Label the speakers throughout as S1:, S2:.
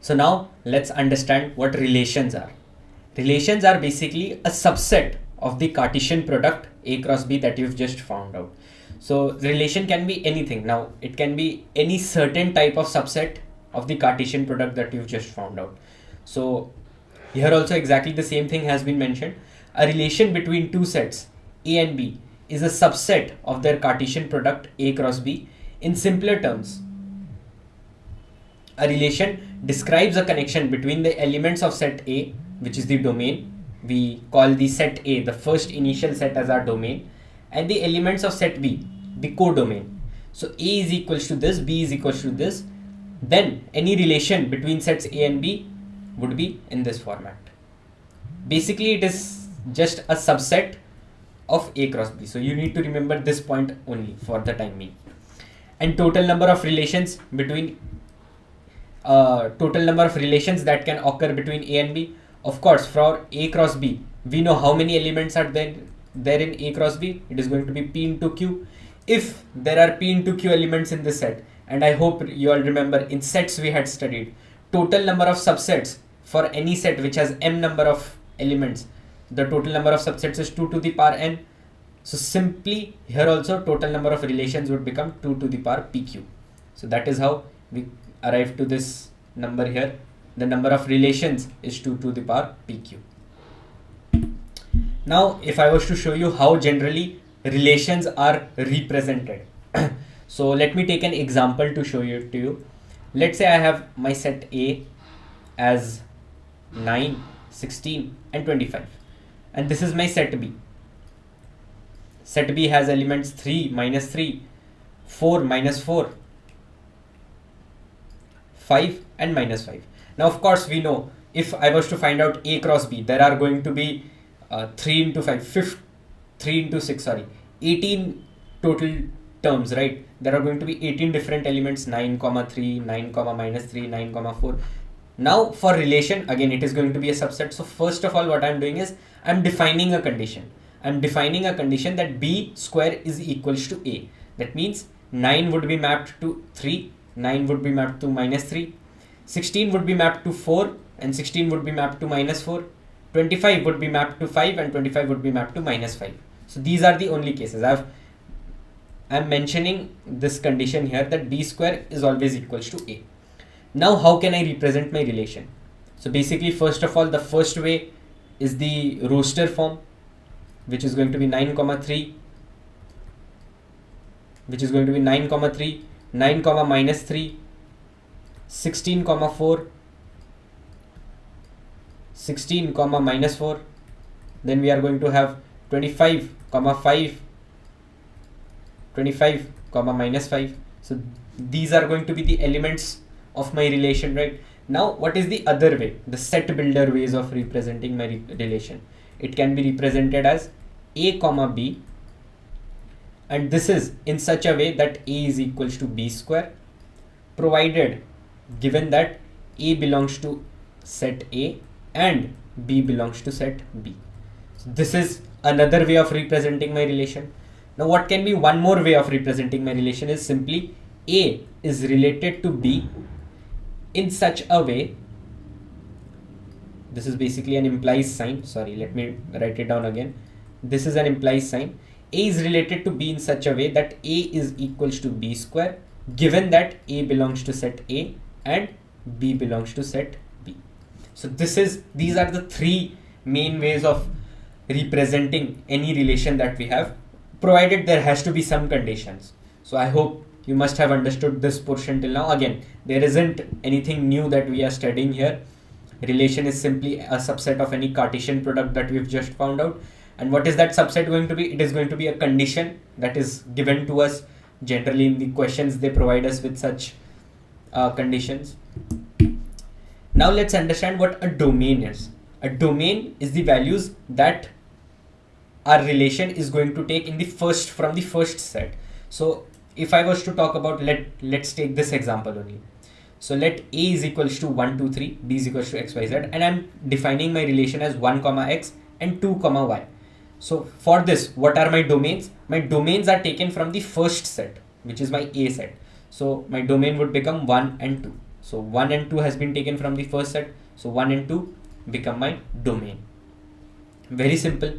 S1: So now let's understand what relations are. Relations are basically a subset of the Cartesian product A cross B that you've just found out. So relation can be anything. Now it can be any certain type of subset of the Cartesian product that you've just found out. So here also exactly the same thing has been mentioned. A relation between two sets A and B is a subset of their Cartesian product A cross B. In simpler terms, a relation describes a connection between the elements of set A, which is the domain. We call the set A the first initial set as our domain, and the elements of set B, the codomain. So A is equals to this, B is equals to this. Then any relation between sets A and B would be in this format. Basically, it is just a subset of A cross B. So you need to remember this point only for the time being. And total number of relations between that can occur between A and B. Of course, for A cross B, we know how many elements are there in A cross B. It is going to be P into Q. If there are P into Q elements in this set, and I hope you all remember in sets we had studied, total number of subsets for any set which has m number of elements, the total number of subsets is 2 to the power n. So simply here also total number of relations would become 2 to the power pq. So that is how we arrive to this number here. The number of relations is 2 to the power pq. Now if I was to show you how generally relations are represented, so let me take an example to show you to you. Let's say I have my set A as 9, 16 and 25, and this is my set B. Set B has elements 3, minus 3, 4, minus 4, 5 and minus 5. Now of course we know if I was to find out A cross B, there are going to be 3 into 5, 18 total terms, right? There are going to be 18 different elements, 9, 3, 9, minus 3, 9, 4. Now for relation, again it is going to be a subset. So first of all what I'm doing is I'm defining a condition. I'm defining a condition that B square is equals to A. That means 9 would be mapped to 3, 9 would be mapped to minus 3, 16 would be mapped to 4 and 16 would be mapped to minus 4, 25 would be mapped to 5 and 25 would be mapped to minus 5. So these are the only cases. I'm mentioning this condition here that B square is always equals to A. Now how can I represent my relation? So basically first of all the first way is the roster form, which is going to be 9, 3, which is going to be 9, 3, 9, minus 3, 16, 4, 16, minus 4. Then we are going to have 25, 5, 25, minus 5. So these are going to be the elements of my relation, right? Now what is the other way, the set builder ways of representing my relation? It can be represented as A, B, and this is in such a way that A is equals to B square, provided given that A belongs to set A and B belongs to set B. So this is another way of representing my relation. Now what can be one more way of representing my relation is simply A is related to B in such a way, this is basically an implies sign, sorry, let me write it down again. This is an implies sign. A is related to B in such a way that A is equals to B square, given that A belongs to set A and B belongs to set B. So these are the three main ways of representing any relation that we have, provided there has to be some conditions. So I hope you must have understood this portion till now. Again, there isn't anything new that we are studying here. Relation is simply a subset of any Cartesian product that we've just found out. And what is that subset going to be? It is going to be a condition that is given to us. Generally in the questions they provide us with such conditions. Now let's understand what a domain is. A domain is the values that our relation is going to take in the from the first set. So if I was to talk about, let's take this example only. So let A is equals to 1, 2, 3, B is equals to x, y, z, and I'm defining my relation as 1, x and 2, y. So for this, what are my domains? My domains are taken from the first set, which is my A set. So my domain would become 1 and 2. So 1 and 2 has been taken from the first set. So 1 and 2 become my domain. Very simple.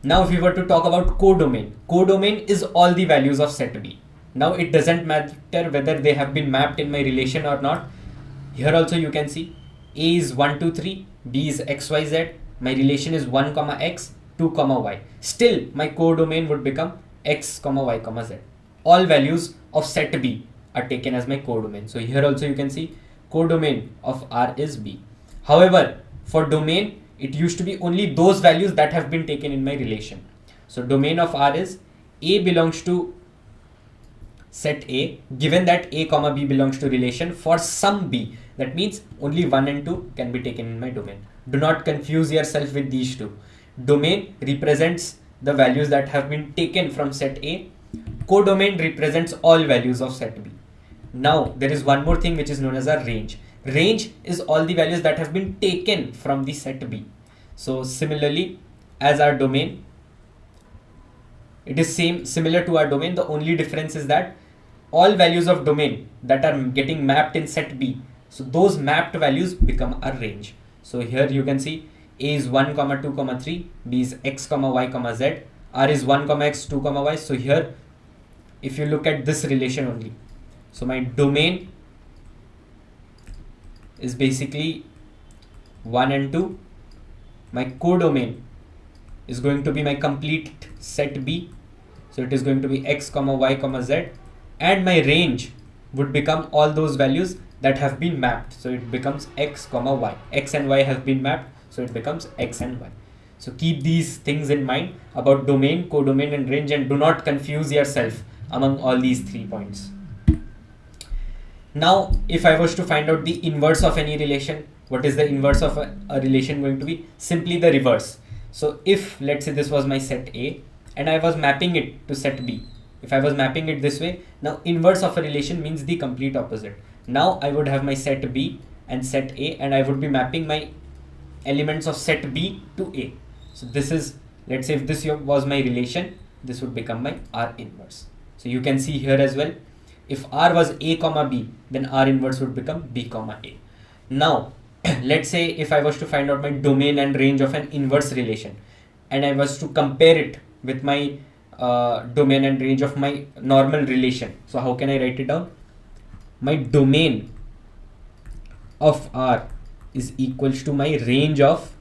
S1: Now if we were to talk about codomain, codomain is all the values of set B. Now it doesn't matter whether they have been mapped in my relation or not. Here also you can see A is 1, 2, 3, B is x, y, z. My relation is 1, x, 2, y. Still my codomain would become x, y, z. All values of set B are taken as my codomain. So here also you can see codomain of R is B. However, for domain, it used to be only those values that have been taken in my relation. So domain of R is A belongs to set A, given that A, B belongs to relation for some B. That means only 1 and 2 can be taken in my domain. Do not confuse yourself with these two. Domain represents the values that have been taken from set A. Codomain represents all values of set B. Now there is one more thing which is known as a range. Range is all the values that have been taken from the set B. So similarly as our domain, it is similar to our domain. The only difference is that all values of domain that are getting mapped in set B, so those mapped values become a range. So here you can see A is 1, 2, 3, B is x, y, z, R is 1, x, 2, y. So here if you look at this relation only, so my domain is basically 1 and 2. My codomain is going to be my complete set B. So it is going to be x, y, z, and my range would become all those values that have been mapped. So it becomes x, y. X and y have been mapped, so it becomes x and y. So keep these things in mind about domain, codomain, and range, and do not confuse yourself among all these 3 points. Now, if I was to find out the inverse of any relation, what is the inverse of a relation going to be? Simply the reverse. So if let's say this was my set A and I was mapping it to set B, if I was mapping it this way, now inverse of a relation means the complete opposite. Now I would have my set B and set A, and I would be mapping my elements of set B to A. So this is, let's say if this was my relation, this would become my R inverse. So you can see here as well, if R was A, B, then R inverse would become B, A. Now let's say if I was to find out my domain and range of an inverse relation, and I was to compare it with my domain and range of my normal relation. So how can I write it down? My domain of R is equals to my range of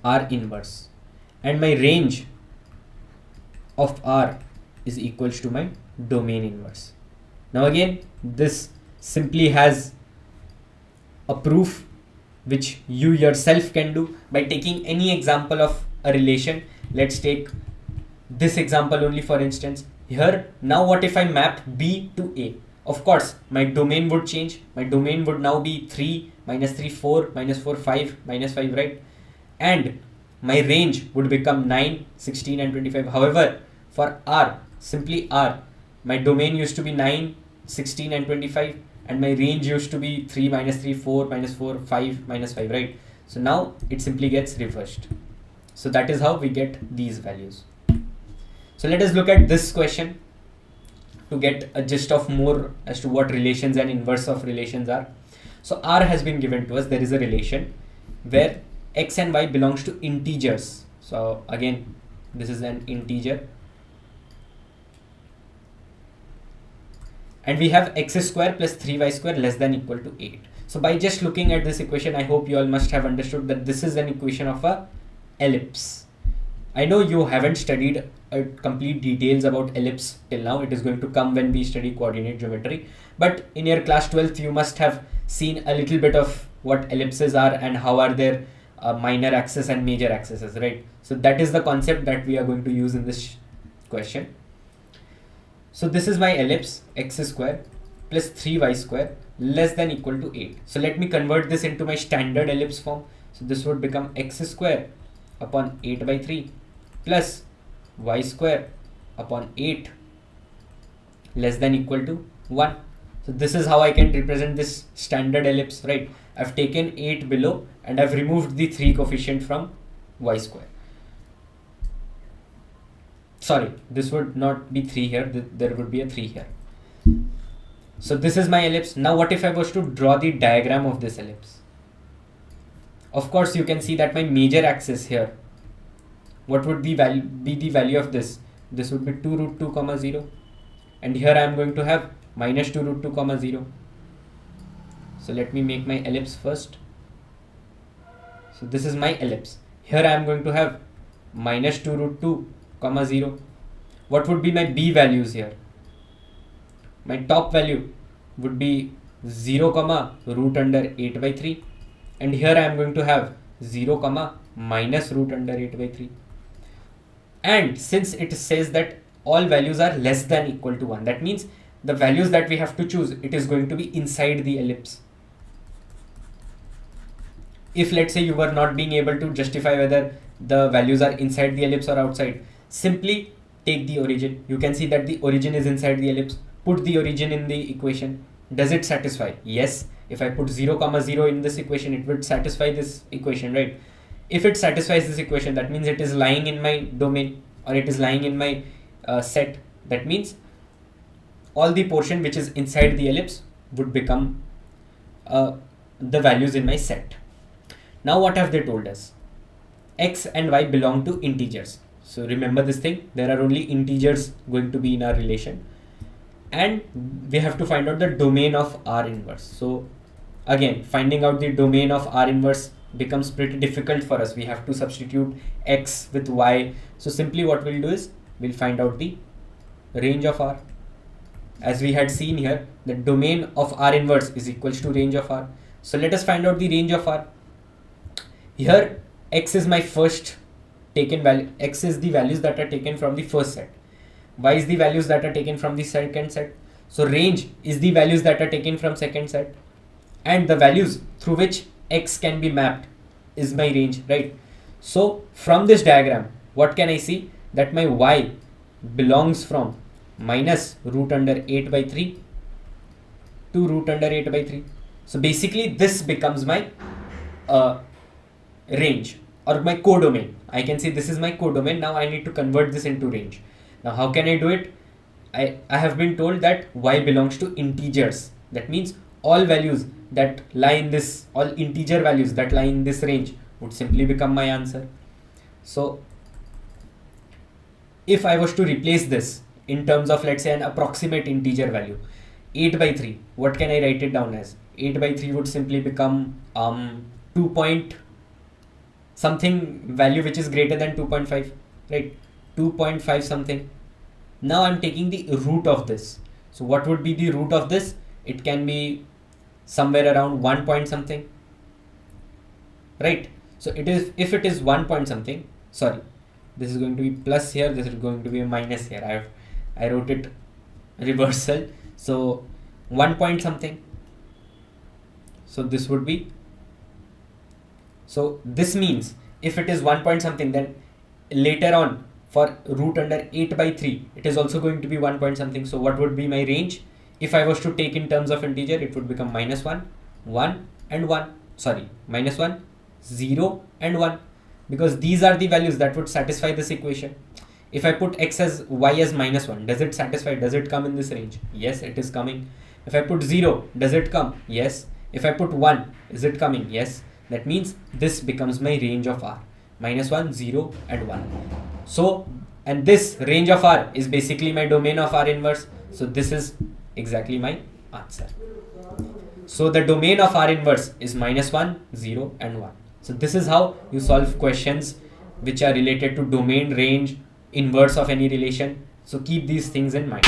S1: R inverse, and my range of R is equals to my domain inverse. Now again, this simply has a proof which you yourself can do by taking any example of a relation. Let's take this example only, for instance. Here, now what if I map B to A? Of course, my domain would change. My domain would now be 3, minus 3, 4, minus 4, 5, minus 5, right? And my range would become 9, 16, and 25. However, for R, simply R, my domain used to be 9, 16, and 25, and my range used to be 3, minus 3, 4, minus 4, 5, minus 5, right? So now it simply gets reversed. So that is how we get these values. So let us look at this question to get a gist of more as to what relations and inverse of relations are. So R has been given to us. There is a relation where x and y belongs to integers. So again, this is an integer, and we have x square plus 3y square less than equal to 8. So by just looking at this equation, I hope you all must have understood that this is an equation of a ellipse. I know you haven't studied complete details about ellipse till now. It is going to come when we study coordinate geometry, but in your class 12th you must have seen a little bit of what ellipses are and how are their minor axis and major axes, right? So that is the concept that we are going to use in this question. So this is my ellipse, x square plus 3y square less than equal to 8. So let me convert this into my standard ellipse form. So this would become x square upon 8 by 3 plus y square upon 8 less than equal to 1. So this is how I can represent this standard ellipse, right? I've taken 8 below and I've removed the 3 coefficient from y square. Sorry, this would not be 3 here, there would be a 3 here. So this is my ellipse. Now what if I was to draw the diagram of this ellipse? Of course, you can see that my major axis here, what would be the value of this? This would be 2 root 2 comma 0. And here I am going to have minus 2 root 2 comma 0. So let me make my ellipse first. So this is my ellipse. Here I am going to have minus 2 root 2 comma 0. What would be my b values here? My top value would be 0 comma root under 8 by 3. And here I am going to have 0 comma minus root under 8 by 3. And since it says that all values are less than equal to 1, that means the values that we have to choose, it is going to be inside the ellipse. If let's say you were not being able to justify whether the values are inside the ellipse or outside, simply take the origin. You can see that the origin is inside the ellipse. Put the origin in the equation. Does it satisfy? Yes. If I put 0 comma 0 in this equation, it would satisfy this equation, right? If it satisfies this equation, that means it is lying in my domain, or it is lying in my set. That means all the portion which is inside the ellipse would become the values in my set. Now what have they told us? X and y belong to integers. So remember this thing, there are only integers going to be in our relation. And we have to find out the domain of R inverse. So again, finding out the domain of R inverse becomes pretty difficult for us. We have to substitute X with Y. So simply what we'll do is, we'll find out the range of R. As we had seen here, the domain of R inverse is equals to range of R. So let us find out the range of R. Here, X is my first taken value. X is the values that are taken from the first set. Y is the values that are taken from the second set. So range is the values that are taken from second set. And the values through which X can be mapped is my range, right? So from this diagram, what can I see? That my Y belongs from minus root under 8 by 3 to root under 8 by 3. So basically this becomes my range or my codomain. I can say this is my codomain. Now I need to convert this into range. Now how can I do it? I have been told that Y belongs to integers. That means all values that lie in this, all integer values that lie in this range would simply become my answer. So if I was to replace this in terms of, let's say, an approximate integer value, 8 by 3, what can I write it down as? 8 by 3 would simply become 2 point something value which is greater than 2.5, right? 2.5 something. Now I'm taking the root of this. So what would be the root of this? It can be somewhere around 1 point something, right? So it is, if it is 1 point something, sorry, this is going to be plus here, this is going to be a minus here. I wrote it reversal. So 1 point something. So this would be, so this means if it is 1 point something, then later on for root under 8 by 3, it is also going to be 1 point something. So what would be my range? If I was to take in terms of integer, it would become minus 1, 1 and 1. Sorry, minus 1, 0 and 1. Because these are the values that would satisfy this equation. If I put x as y as minus 1, does it satisfy? Does it come in this range? Yes, it is coming. If I put 0, does it come? Yes. If I put 1, is it coming? Yes. That means this becomes my range of R. Minus 1, 0 and 1. So, and this range of R is basically my domain of R inverse. So this is exactly my answer. So the domain of R inverse is minus 1, 0 and 1. So this is how you solve questions which are related to domain, range, inverse of any relation. So keep these things in mind.